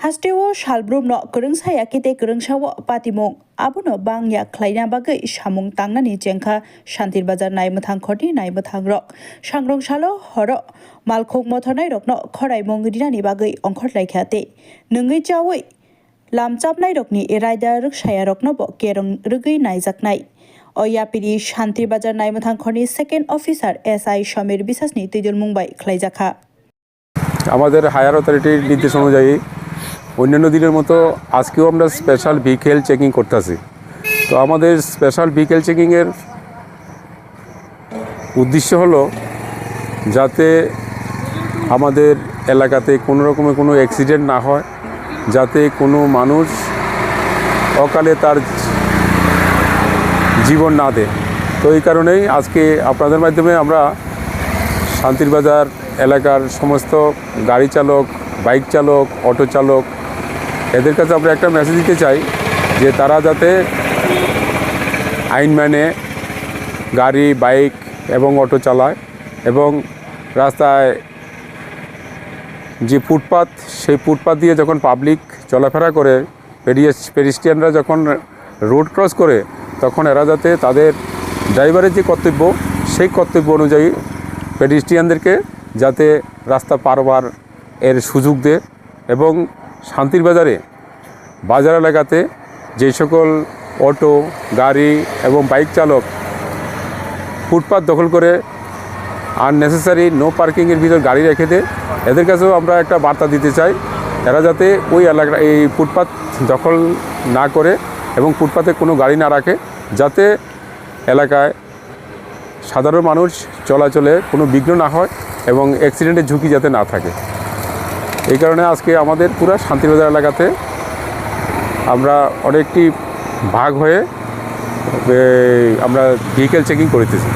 Hasteo Shalbrum no Kurungsaya Kite Kurungshawa Patimong Abuno Bangya Klaina Bagai Shamung Tangani Jenka Shantir Bazar Naimutang Kodi Naimutang Rock Shangrong Shalo Horo Malkok Motonai Rock no Korai Mongudinani Bagai Onkot Laikate Nungi Jawi Lamchap Nairokni Iraida Rukshaya Rokno Kerong Rugi Naizaknai Oyapidi Shantir Bazar Naimutang Kodi Second Officer SI Shamir Bisasni Tijul Mumbai Klaijaka আমাদের higher অথরিটির নির্দেশ অনুযায়ী অন্যান্য দিনের মতো আজকেও আমরা special vehicle checking করতেছি। তো আমাদের স্পেশাল ভেহিকেল চেকিংয়ের উদ্দেশ্য হলো যাতে আমাদের এলাকাতে কোনো রকমের কোনো অ্যাক্সিডেন্ট না হয়, যাতে কোনো মানুষ অকালে তার জীবন না দেয়। তো এই কারণেই আজকে আপনাদের মাধ্যমে আমরা শান্তির বাজার এলাকার সমস্ত গাড়ি চালক, বাইক চালক, অটো চালক এদের কাছে আমরা একটা মেসেজ দিতে চাই যে তারা যাতে আইন মেনে গাড়ি, বাইক এবং অটো চালায় এবং রাস্তায় যে ফুটপাথ সেই ফুটপাথ দিয়ে যখন পাবলিক চলাফেরা করে, পেডিস্ট্রিয়ানরা যখন রোড ক্রস করে তখন এরা যাতে তাদের ড্রাইভারের যে কর্তব্য সেই কর্তব্য অনুযায়ী পেডিস্ট্রিয়ানদেরকে যাতে রাস্তা পারবার এর সুযোগ দেয় এবং শান্তির বাজারে বাজার এলাকাতে যে সকল অটো, গাড়ি এবং বাইক চালক ফুটপাথ দখল করে আননেসেসারি নো পার্কিংয়ের ভিতর গাড়ি রেখে দেয়, এদের কাছেও আমরা একটা বার্তা দিতে চাই এরা যাতে ওই এলাকা এই ফুটপাথ দখল না করে এবং ফুটপাথে কোনো গাড়ি না রাখে, যাতে এলাকায় সাধারণ মানুষ চলাচলে কোনো বিঘ্ন না হয় এবং অ্যাক্সিডেন্টের ঝুঁকি যাতে না থাকে। এই কারণে আজকে আমাদের পুরো শান্তিবাজার এলাকাতে আমরা অনেকটি ভাগ হয়ে আমরা ভেহিকেল চেকিং করতেছি।